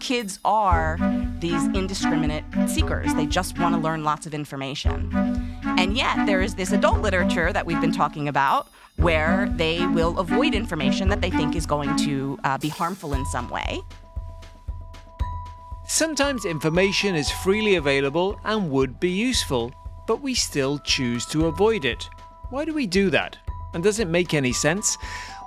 kids are these indiscriminate seekers. They just want to learn lots of information. And yet there is this adult literature that we've been talking about where they will avoid information that they think is going to be harmful in some way. Sometimes information is freely available and would be useful, but we still choose to avoid it. Why do we do that? And does it make any sense?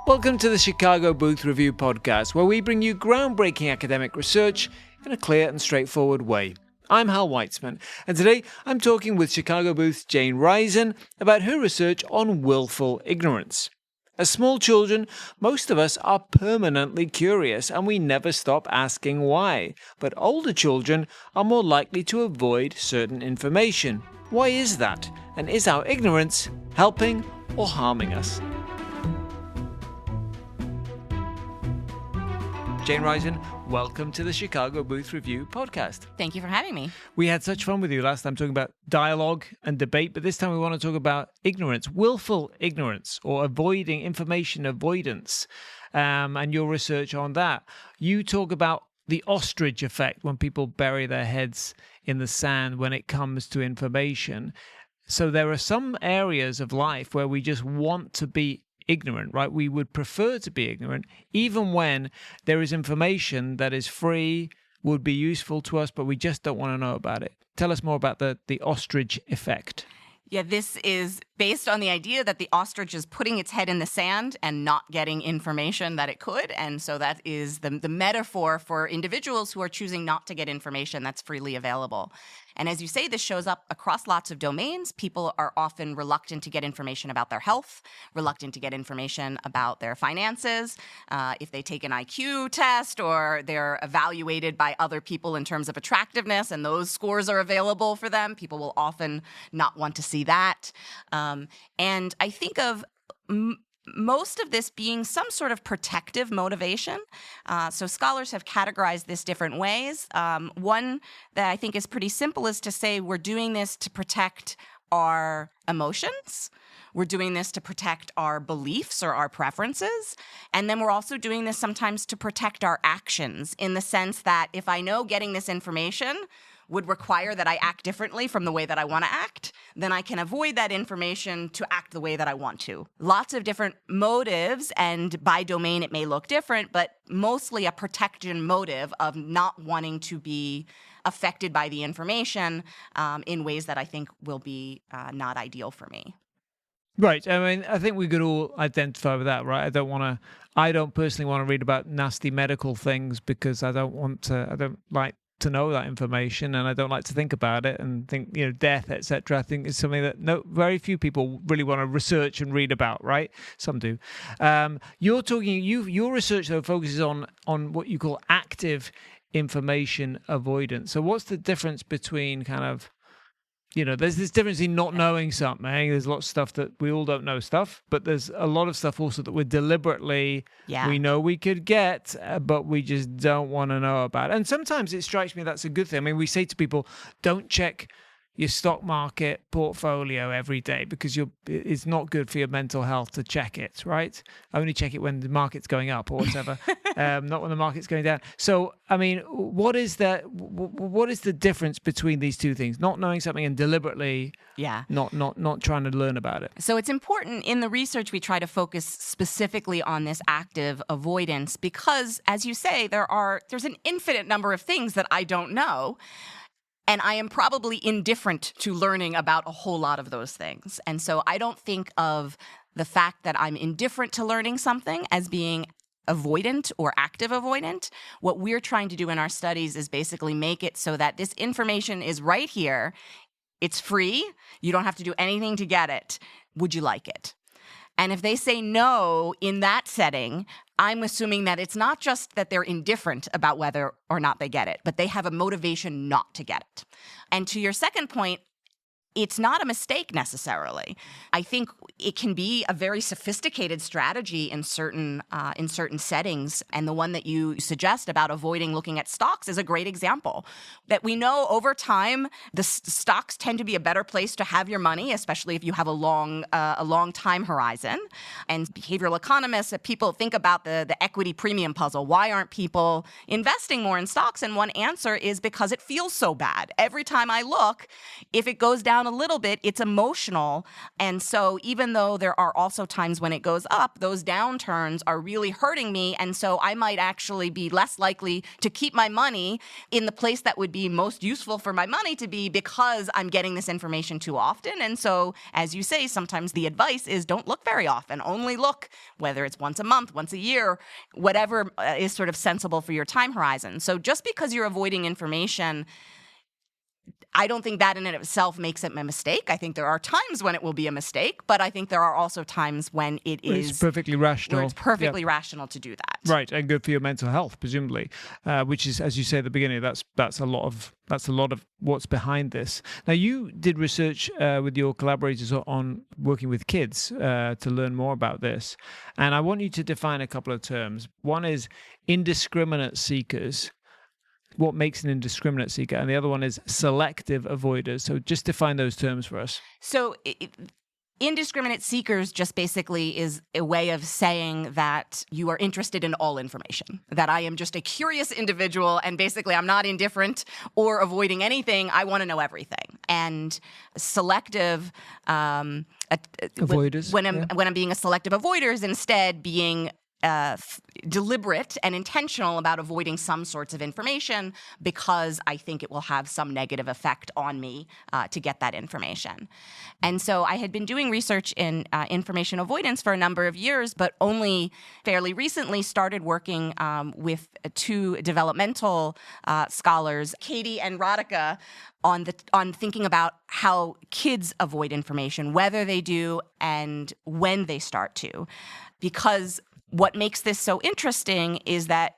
Welcome to the Chicago Booth Review podcast, where we bring you groundbreaking academic research in a clear and straightforward way. I'm Hal Weitzman, and today I'm talking with Chicago Booth's Jane Risen about her research on willful ignorance. As small children, most of us are permanently curious and we never stop asking why. But older children are more likely to avoid certain information. Why is that? And is our ignorance helping or harming us? Jane Risen, welcome to the Chicago Booth Review podcast. Thank you for having me. We had such fun with you last time talking about dialogue and debate, but this time we want to talk about ignorance, willful ignorance, or avoiding information avoidance, and your research on that. You talk about the ostrich effect when people bury their heads in the sand when it comes to information. So there are some areas of life where we just want to be ignorant, right? We would prefer to be ignorant, even when there is information that is free, would be useful to us, but we just don't want to know about it. Tell us more about the ostrich effect. Yeah, this is based on the idea that the ostrich is putting its head in the sand and not getting information that it could. And so that is the metaphor for individuals who are choosing not to get information that's freely available. And as you say, this shows up across lots of domains. People are often reluctant to get information about their health, reluctant to get information about their finances. If they take an IQ test or they're evaluated by other people in terms of attractiveness and those scores are available for them, people will often not want to see that. And I think of most of this being some sort of protective motivation. So scholars have categorized this different ways. One that I think is pretty simple is to say we're doing this to protect our emotions. We're doing this to protect our beliefs or our preferences. And then we're also doing this sometimes to protect our actions, in the sense that if I know getting this information would require that I act differently from the way that I want to act, then I can avoid that information to act the way that I want to. Lots of different motives, and by domain it may look different, but mostly a protection motive of not wanting to be affected by the information in ways that I think will be not ideal for me. Right. I mean, I think we could all identify with that, right? I don't personally want to read about nasty medical things because I don't like to know that information, and I don't like to think about it and think, death, etc. I think it's something that very few people really want to research and read about, right? Some do. Your research though focuses on what you call active information avoidance. So what's the difference between kind of, there's this difference in not knowing something. There's lots of stuff that we all don't know stuff, but there's a lot of stuff also that we're deliberately, we know we could get, but we just don't want to know about. And sometimes it strikes me that's a good thing. I mean, we say to people, don't check your stock market portfolio every day because it's not good for your mental health to check it, right? Only check it when the market's going up or whatever, not when the market's going down. So, I mean, what is the difference between these two things? Not knowing something and deliberately not trying to learn about it. So it's important in the research we try to focus specifically on this active avoidance because, as you say, there's an infinite number of things that I don't know. And I am probably indifferent to learning about a whole lot of those things. And so I don't think of the fact that I'm indifferent to learning something as being avoidant or active avoidant. What we're trying to do in our studies is basically make it so that this information is right here. It's free. You don't have to do anything to get it. Would you like it? And if they say no in that setting, I'm assuming that it's not just that they're indifferent about whether or not they get it, but they have a motivation not to get it. And to your second point, it's not a mistake necessarily. I think it can be a very sophisticated strategy in certain settings, and the one that you suggest about avoiding looking at stocks is a great example. That we know over time, the stocks tend to be a better place to have your money, especially if you have a long time horizon. And behavioral economists, people think about the equity premium puzzle. Why aren't people investing more in stocks? And one answer is because it feels so bad. Every time I look, if it goes down a little bit, it's emotional. And so even though there are also times when it goes up, those downturns are really hurting me. And so I might actually be less likely to keep my money in the place that would be most useful for my money to be, because I'm getting this information too often. And so, as you say, sometimes the advice is don't look very often. Only look, whether it's once a month, once a year, whatever is sort of sensible for your time horizon. So just because you're avoiding information, I don't think that in and of itself makes it a mistake. I think there are times when it will be a mistake, but I think there are also times when it's perfectly rational. Where it's perfectly rational to do that. Right, and good for your mental health, presumably, which is, as you say at the beginning, that's a lot of what's behind this. Now, you did research with your collaborators on working with kids to learn more about this, and I want you to define a couple of terms. One is indiscriminate seekers. What makes an indiscriminate seeker? And the other one is selective avoiders. So just define those terms for us. So indiscriminate seekers just basically is a way of saying that you are interested in all information, that I am just a curious individual, and basically I'm not indifferent or avoiding anything. I want to know everything. And selective avoiders. When I'm being a selective avoider is instead being deliberate and intentional about avoiding some sorts of information because I think it will have some negative effect on me to get that information. And so I had been doing research in information avoidance for a number of years, but only fairly recently started working with two developmental scholars, Katie and Radhika, on thinking about how kids avoid information, whether they do and when they start to. Because what makes this so interesting is that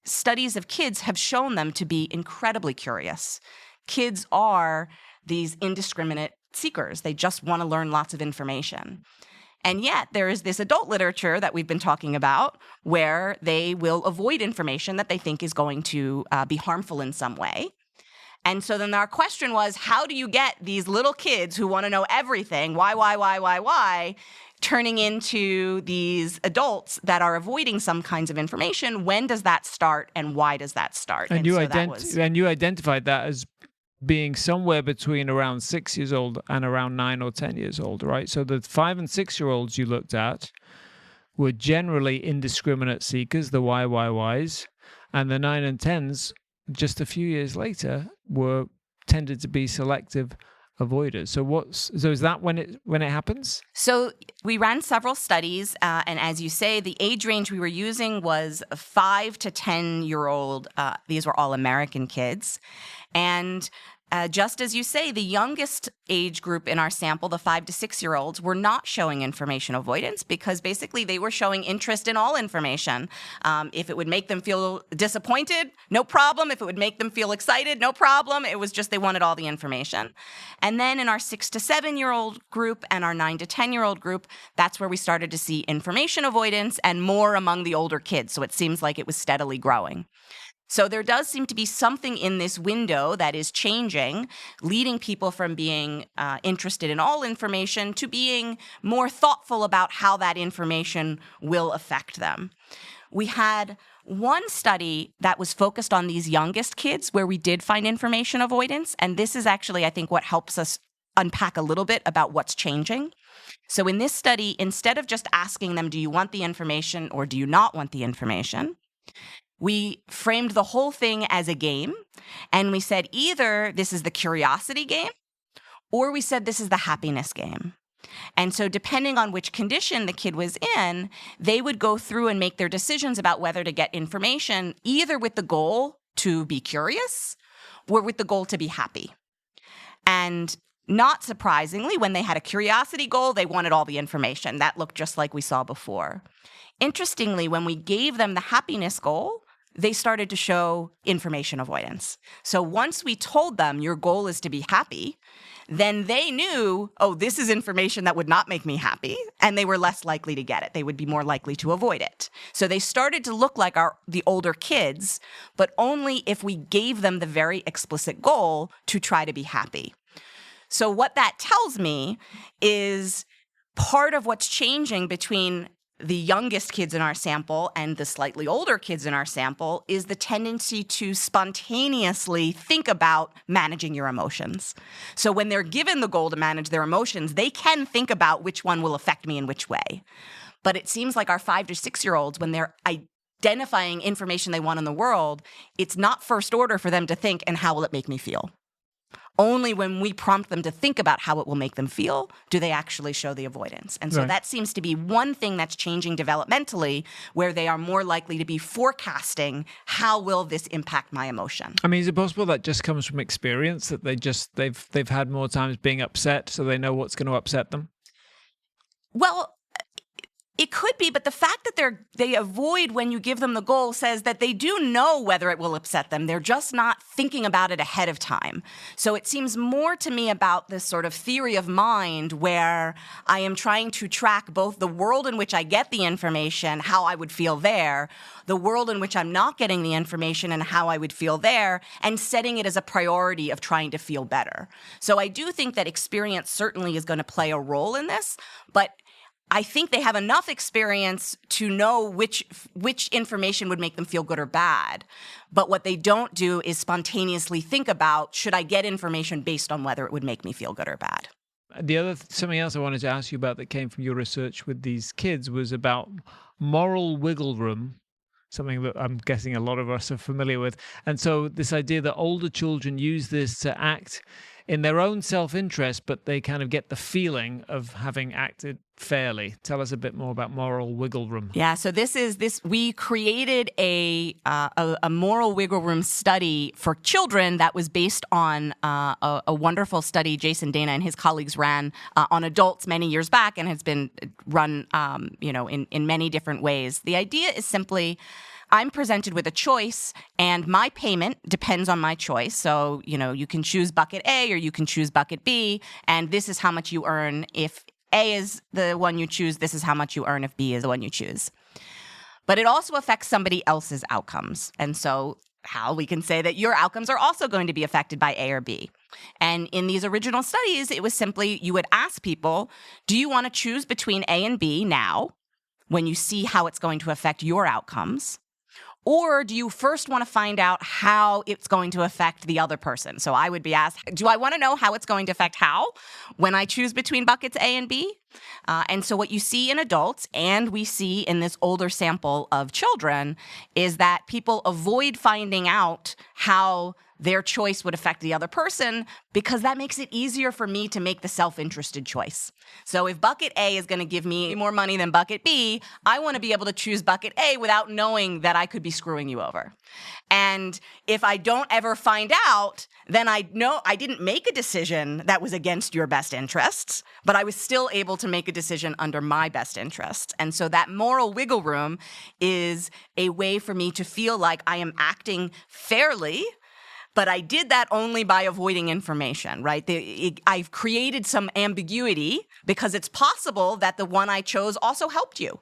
studies of kids have shown them to be incredibly curious. Kids are these indiscriminate seekers. They just want to learn lots of information. And yet there is this adult literature that we've been talking about where they will avoid information that they think is going to be harmful in some way. And so then our question was, how do you get these little kids who want to know everything, why, turning into these adults that are avoiding some kinds of information? When does that start, and why does that start? And you identified that as being somewhere between around 6 years old and around 9 or 10 years old, right? So the 5 and 6 year olds you looked at were generally indiscriminate seekers, the YYYs, and the 9 and 10s, just a few years later, tended to be selective avoiders. So is that when it happens? So we ran several studies, and as you say, the age range we were using was 5 to 10-year-old. These were all American kids, and just as you say, the youngest age group in our sample, the 5 to 6-year-olds, were not showing information avoidance because basically they were showing interest in all information. If it would make them feel disappointed, no problem. If it would make them feel excited, no problem. It was just they wanted all the information. And then in our 6 to 7-year-old group and our 9 to 10-year-old group, that's where we started to see information avoidance and more among the older kids. So it seems like it was steadily growing. So there does seem to be something in this window that is changing, leading people from being interested in all information to being more thoughtful about how that information will affect them. We had one study that was focused on these youngest kids where we did find information avoidance, and this is actually, I think, what helps us unpack a little bit about what's changing. So in this study, instead of just asking them, do you want the information or do you not want the information, we framed the whole thing as a game, and we said either this is the curiosity game or we said this is the happiness game. And so depending on which condition the kid was in, they would go through and make their decisions about whether to get information either with the goal to be curious or with the goal to be happy. And not surprisingly, when they had a curiosity goal, they wanted all the information. That looked just like we saw before. Interestingly, when we gave them the happiness goal, they started to show information avoidance. So once we told them your goal is to be happy, then they knew, oh, this is information that would not make me happy, and they were less likely to get it. They would be more likely to avoid it. So they started to look like the older kids, but only if we gave them the very explicit goal to try to be happy. So what that tells me is part of what's changing between the youngest kids in our sample and the slightly older kids in our sample is the tendency to spontaneously think about managing your emotions. So when they're given the goal to manage their emotions, they can think about which one will affect me in which way. But it seems like our 5 to 6-year-olds, when they're identifying information they want in the world, it's not first order for them to think, and how will it make me feel? Only when we prompt them to think about how it will make them feel do they actually show the avoidance. And so that seems to be one thing that's changing developmentally, where they are more likely to be forecasting how will this impact my emotion. I mean, is it possible that just comes from experience, that they've had more times being upset, so they know what's going to upset them? Well, it could be, but the fact that they avoid when you give them the goal says that they do know whether it will upset them. They're just not thinking about it ahead of time. So it seems more to me about this sort of theory of mind where I am trying to track both the world in which I get the information, how I would feel there, the world in which I'm not getting the information and how I would feel there, and setting it as a priority of trying to feel better. So I do think that experience certainly is going to play a role in this, but I think they have enough experience to know which information would make them feel good or bad. But what they don't do is spontaneously think about, should I get information based on whether it would make me feel good or bad? Something else I wanted to ask you about that came from your research with these kids was about moral wiggle room, something that I'm guessing a lot of us are familiar with. And so this idea that older children use this to act in their own self-interest, but they kind of get the feeling of having acted fairly. Tell us a bit more about moral wiggle room. Yeah, so we created a moral wiggle room study for children that was based on a wonderful study Jason Dana and his colleagues ran on adults many years back, and has been run in many different ways. The idea is simply, I'm presented with a choice, and my payment depends on my choice. So, you can choose bucket A or you can choose bucket B, and this is how much you earn. If A is the one you choose, this is how much you earn if B is the one you choose. But it also affects somebody else's outcomes. And so how we can say that your outcomes are also going to be affected by A or B. And in these original studies, it was simply, you would ask people, do you want to choose between A and B now, when you see how it's going to affect your outcomes? Or do you first want to find out how it's going to affect the other person? So I would be asked, do I want to know how it's going to affect how when I choose between buckets A and B? And so what you see in adults, and we see in this older sample of children, is that people avoid finding out how their choice would affect the other person, because that makes it easier for me to make the self-interested choice. So if bucket A is going to give me more money than bucket B, I want to be able to choose bucket A without knowing that I could be screwing you over. And if I don't ever find out, then I know I didn't make a decision that was against your best interests, but I was still able to make a decision under my best interests. And so that moral wiggle room is a way for me to feel like I am acting fairly, but I did that only by avoiding information, right? I've created some ambiguity because it's possible that the one I chose also helped you.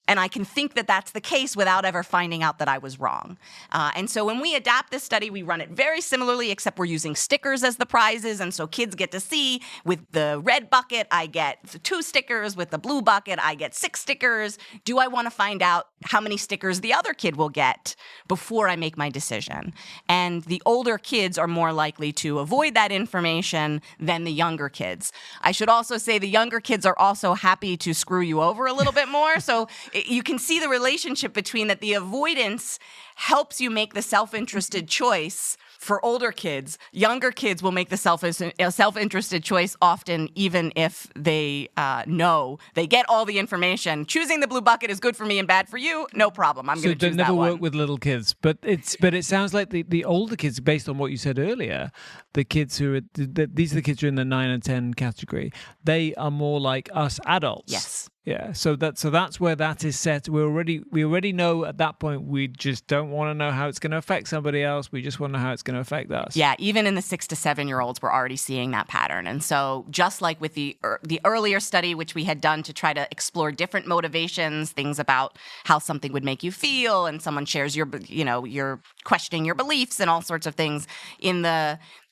And I can think that that's the case without ever finding out that I was wrong. And so when we adapt this study, we run it very similarly, except we're using stickers as the prizes. And so kids get to see, with the red bucket, I get 2 stickers. With the blue bucket, I get 6 stickers. Do I want to find out how many stickers the other kid will get before I make my decision? And the older kids are more likely to avoid that information than the younger kids. I should also say the younger kids are also happy to screw you over a little bit more. So you can see the relationship between that. The avoidance helps you make the self-interested choice for older kids. Younger kids will make the self-interested choice often, even if they know they get all the information. Choosing the blue bucket is good for me and bad for you. No problem. I'm going to choose that one. So never work with little kids, but it sounds like the older kids, based on what you said earlier, the kids who are these are the kids who are in the 9 and 10 category. They are more like us adults. Yes. Yeah, so that's where that is set. We already know at that point we just don't want to know how it's going to affect somebody else. We just want to know how it's going to affect us. Yeah, even in the 6 to 7-year-olds, we're already seeing that pattern. And so just like with the earlier study, which we had done to try to explore different motivations, things about how something would make you feel, and someone shares you're questioning your beliefs and all sorts of things.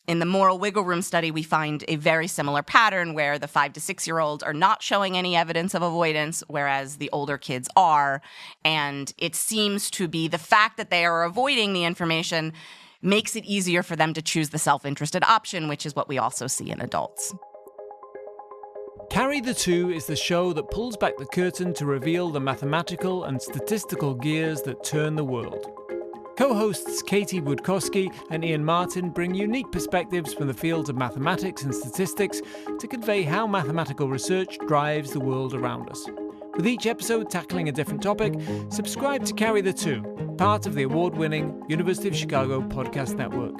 In the moral wiggle room study, we find a very similar pattern where the 5 to 6-year-olds are not showing any evidence of avoidance, whereas the older kids are. And it seems to be the fact that they are avoiding the information makes it easier for them to choose the self-interested option, which is what we also see in adults. Carry the Two is the show that pulls back the curtain to reveal the mathematical and statistical gears that turn the world. Co-hosts Katie Woodkowski and Ian Martin bring unique perspectives from the fields of mathematics and statistics to convey how mathematical research drives the world around us. With each episode tackling a different topic, subscribe to Carry the Two, part of the award-winning University of Chicago podcast network.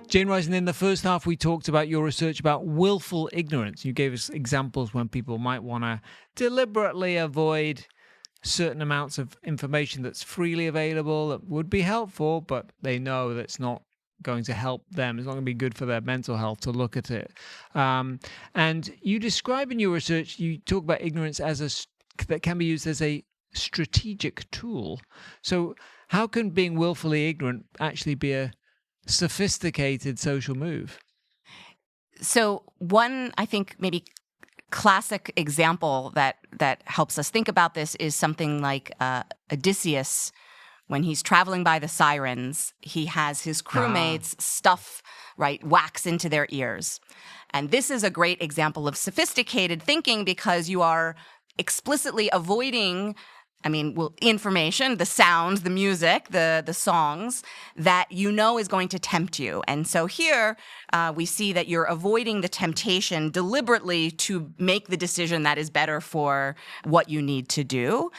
Jane Rising, in the first half, we talked about your research about willful ignorance. You gave us examples when people might want to deliberately avoid certain amounts of information that's freely available that would be helpful, but they know that's not going to help them. It's not going to be good for their mental health to look at it. And you describe in your research, you talk about ignorance that can be used as a strategic tool. So how can being willfully ignorant actually be a sophisticated social move? So one, I think, maybe classic example that helps us think about this is something like Odysseus. When he's traveling by the sirens, he has his crewmates stuff, wax into their ears. And this is a great example of sophisticated thinking because you are explicitly avoiding information, the sounds, the music, the songs that you know is going to tempt you. And so here we see that you're avoiding the temptation deliberately to make the decision that is better for what you need to do.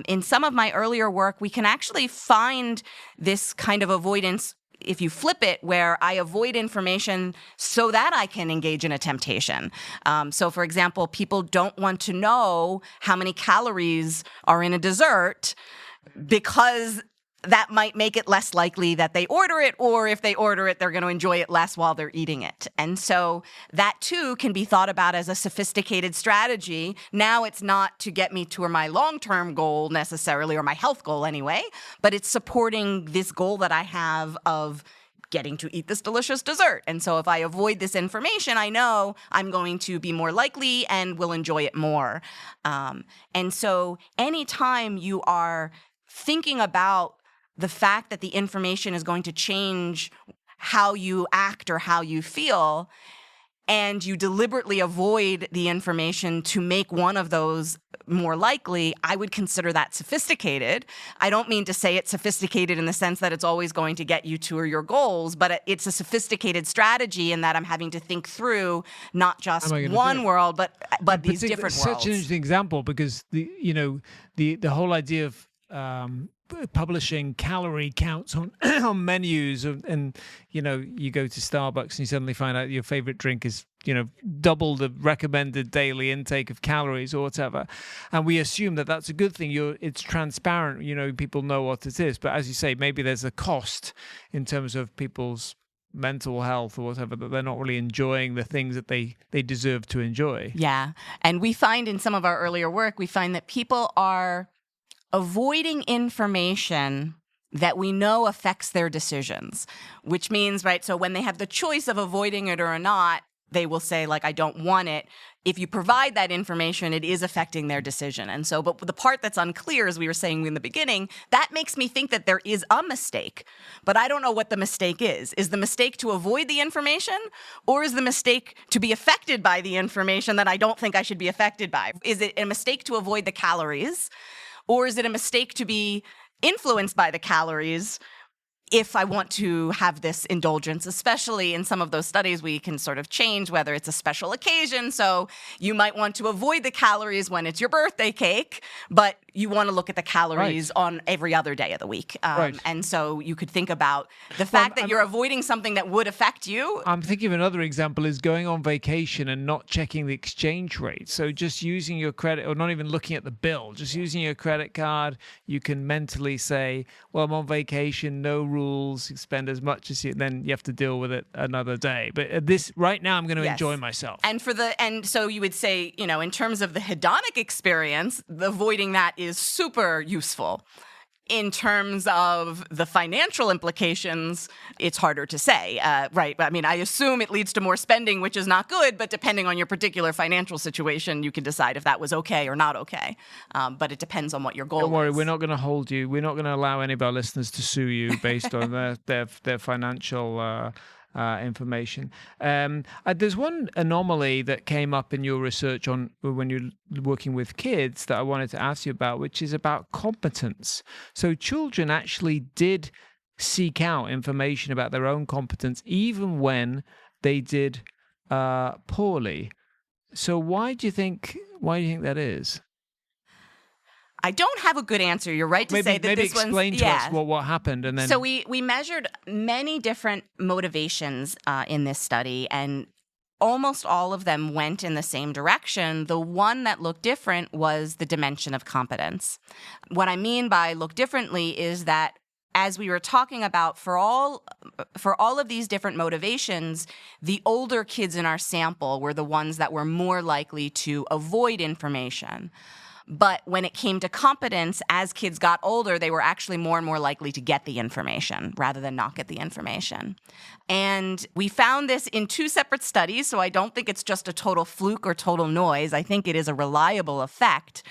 In some of my earlier work, we can actually find this kind of avoidance if you flip it, where I avoid information so that I can engage in a temptation. So, for example, people don't want to know how many calories are in a dessert because that might make it less likely that they order it, or if they order it, they're going to enjoy it less while they're eating it. And so that too can be thought about as a sophisticated strategy. Now it's not to get me to my long-term goal necessarily, or my health goal anyway, but it's supporting this goal that I have of getting to eat this delicious dessert. And so if I avoid this information, I know I'm going to be more likely and will enjoy it more. And so anytime you are thinking about the fact that the information is going to change how you act or how you feel, and you deliberately avoid the information to make one of those more likely, I would consider that sophisticated. I don't mean to say it's sophisticated in the sense that it's always going to get you to your goals, but it's a sophisticated strategy in that I'm having to think through not just one world, but these different worlds. Such an interesting example, because the whole idea of publishing calorie counts on on menus, and you go to Starbucks and you suddenly find out your favorite drink is double the recommended daily intake of calories or whatever, and we assume that that's a good thing. It's transparent, people know what it is, but as you say, maybe there's a cost in terms of people's mental health or whatever, that they're not really enjoying the things that they deserve to enjoy. Yeah, and we find in some of our earlier work, we find that people are avoiding information that we know affects their decisions, which means, so when they have the choice of avoiding it or not, they will say, I don't want it. If you provide that information, it is affecting their decision. And so, but the part that's unclear, as we were saying in the beginning, that makes me think that there is a mistake, but I don't know what the mistake is. Is the mistake to avoid the information, or is the mistake to be affected by the information that I don't think I should be affected by? Is it a mistake to avoid the calories? Or is it a mistake to be influenced by the calories if I want to have this indulgence, especially in some of those studies, we can sort of change whether it's a special occasion. So you might want to avoid the calories when it's your birthday cake, but you want to look at the calories on every other day of the week. And so you could think about the fact that you're avoiding something that would affect you. I'm thinking of another example is going on vacation and not checking the exchange rate. So just using your credit, or not even looking at the bill, just using your credit card, you can mentally say, well, I'm on vacation, no rules, spend as much as you, then you have to deal with it another day. But this right now, I'm going to enjoy myself. And so you would say, in terms of the hedonic experience, avoiding that is super useful. In terms of the financial implications, it's harder to say, right? I mean, I assume it leads to more spending, which is not good, but depending on your particular financial situation, you can decide if that was okay or not okay. But it depends on what your goal is. Don't worry, we're not going to hold you. We're not going to allow any of our listeners to sue you based on their financial information. There's one anomaly that came up in your research on when you're working with kids that I wanted to ask you about, which is about competence. So children actually did seek out information about their own competence even when they did poorly. So why do you think that is? I don't have a good answer. You're right to say that maybe this one's... explain to us what happened. And then... So we measured many different motivations in this study, and almost all of them went in the same direction. The one that looked different was the dimension of competence. What I mean by look differently is that as we were talking about, for all of these different motivations, the older kids in our sample were the ones that were more likely to avoid information. But when it came to competence, as kids got older, they were actually more and more likely to get the information rather than not get the information. And we found this in 2 separate studies, so I don't think it's just a total fluke or total noise. I think it is a reliable effect.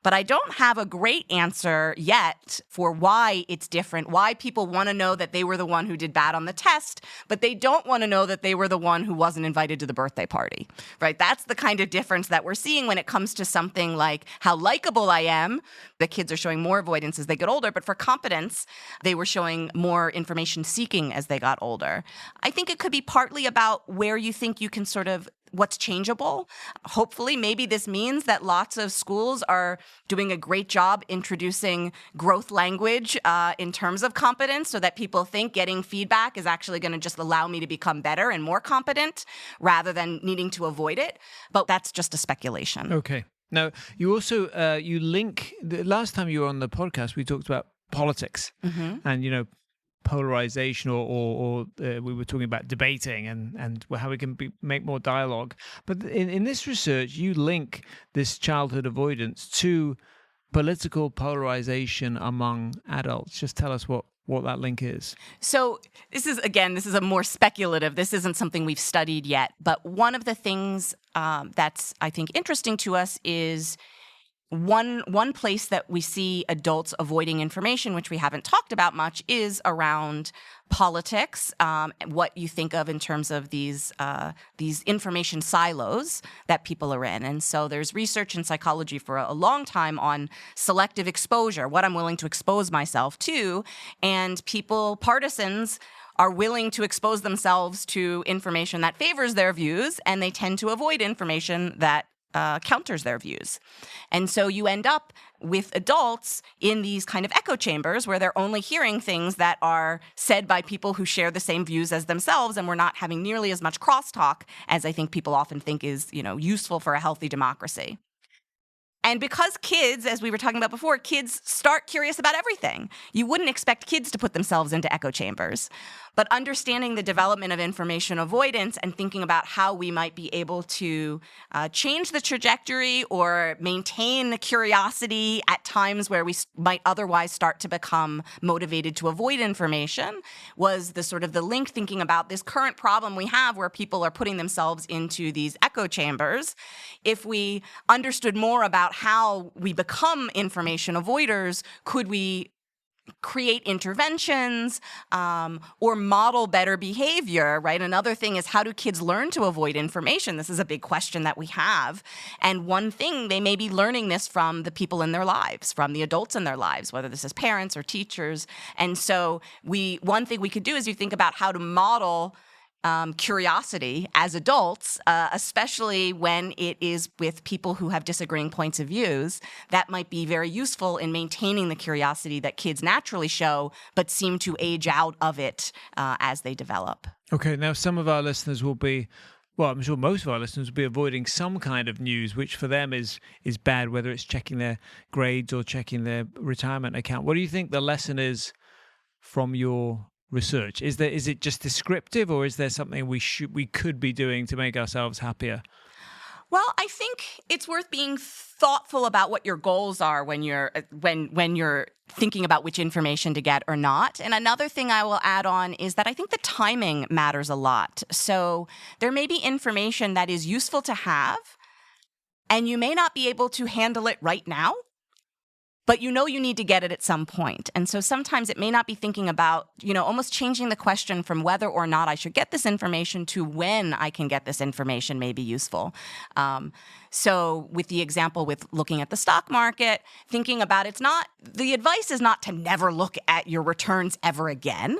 But I don't have a great answer yet for why it's different, why people want to know that they were the one who did bad on the test, but they don't want to know that they were the one who wasn't invited to the birthday party, right? That's the kind of difference that we're seeing when it comes to something like how likable I am. The kids are showing more avoidance as they get older, but for competence, they were showing more information seeking as they got older. I think it could be partly about where you think you can sort of what's changeable. Hopefully, maybe this means that lots of schools are doing a great job introducing growth language in terms of competence so that people think getting feedback is actually going to just allow me to become better and more competent rather than needing to avoid it. But that's just a speculation. Okay. Now, you also, you link, the last time you were on the podcast, we talked about politics and, polarization or we were talking about debating and how we can make more dialogue. But in this research, you link this childhood avoidance to political polarization among adults. Just tell us what that link is. So this is a more speculative, this isn't something we've studied yet, but one of the things that's, I think, interesting to us is one place that we see adults avoiding information, which we haven't talked about much, is around politics. What you think of in terms of these information silos that people are in, and so there's research in psychology for a long time on selective exposure, what I'm willing to expose myself to, and partisans are willing to expose themselves to information that favors their views, and they tend to avoid information that counters their views. And so you end up with adults in these kind of echo chambers where they're only hearing things that are said by people who share the same views as themselves, and we're not having nearly as much crosstalk as I think people often think is, useful for a healthy democracy. And because kids, as we were talking about before, kids start curious about everything. You wouldn't expect kids to put themselves into echo chambers. But understanding the development of information avoidance and thinking about how we might be able to change the trajectory or maintain the curiosity at times where we might otherwise start to become motivated to avoid information was the sort of the link, thinking about this current problem we have where people are putting themselves into these echo chambers. If we understood more about how we become information avoiders, could we create interventions or model better behavior, right? Another thing is, how do kids learn to avoid information? This is a big question that we have. And one thing, they may be learning this from the people in their lives, from the adults in their lives, whether this is parents or teachers. And so one thing we could do is you think about how to model curiosity as adults, especially when it is with people who have disagreeing points of views. That might be very useful in maintaining the curiosity that kids naturally show, but seem to age out of it as they develop. Okay, now some of our listeners will be, well, I'm sure most of our listeners will be avoiding some kind of news, which for them is bad, whether it's checking their grades or checking their retirement account. What do you think the lesson is from your research? Is it just descriptive, or is there something we could be doing to make ourselves happier? Well, I think it's worth being thoughtful about what your goals are when you're thinking about which information to get or not. And another thing I will add on is that I think the timing matters a lot. So there may be information that is useful to have, and you may not be able to handle it right now, but you need to get it at some point. And so sometimes it may not be thinking about, almost changing the question from whether or not I should get this information to when I can get this information may be useful. So with the example with looking at the stock market, thinking about the advice is not to never look at your returns ever again,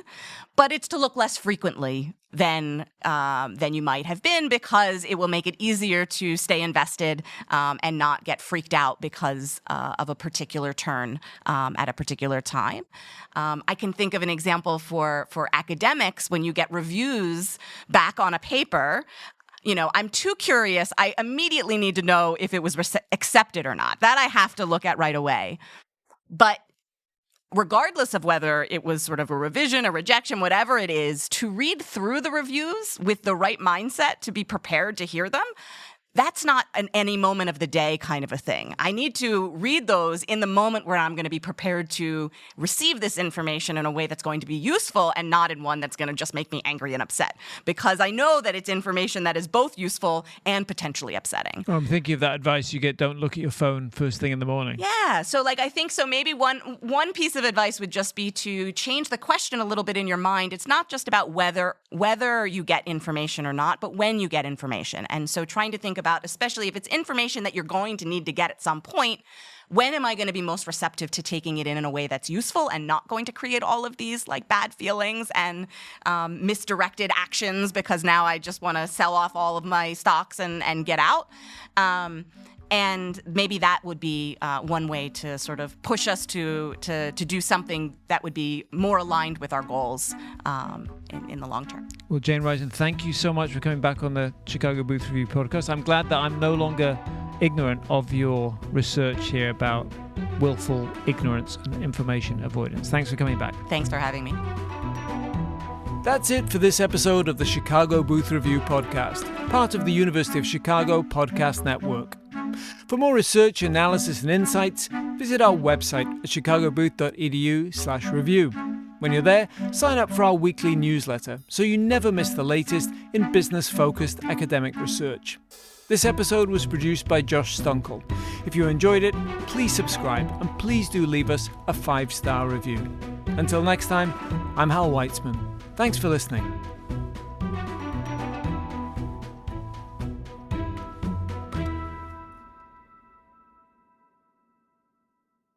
but it's to look less frequently than you might have been, because it will make it easier to stay invested and not get freaked out because of a particular turn at a particular time. I can think of an example for academics. When you get reviews back on a paper, I'm too curious. I immediately need to know if it was accepted or not. That I have to look at right away. But regardless of whether it was sort of a revision, a rejection, whatever it is, to read through the reviews with the right mindset to be prepared to hear them, that's not an any moment of the day kind of a thing. I need to read those in the moment where I'm going to be prepared to receive this information in a way that's going to be useful, and not in one that's going to just make me angry and upset, because I know that it's information that is both useful and potentially upsetting. Well, I'm thinking of that advice you get: don't look at your phone first thing in the morning. Yeah. So I think so maybe one piece of advice would just be to change the question a little bit in your mind. It's not just about whether you get information or not, but when you get information. And so trying to think about, especially if it's information that you're going to need to get at some point, when am I going to be most receptive to taking it in a way that's useful and not going to create all of these bad feelings and misdirected actions, because now I just want to sell off all of my stocks and get out. And maybe that would be one way to sort of push us to do something that would be more aligned with our goals in the long term. Well, Jane Risen, thank you so much for coming back on the Chicago Booth Review podcast. I'm glad that I'm no longer ignorant of your research here about willful ignorance and information avoidance. Thanks for coming back. Thanks for having me. That's it for this episode of the Chicago Booth Review podcast, part of the University of Chicago Podcast Network. For more research, analysis, and insights, visit our website at chicagobooth.edu/review. When you're there, sign up for our weekly newsletter so you never miss the latest in business-focused academic research. This episode was produced by Josh Stunkel. If you enjoyed it, please subscribe, and please do leave us a 5-star review. Until next time, I'm Hal Weitzman. Thanks for listening.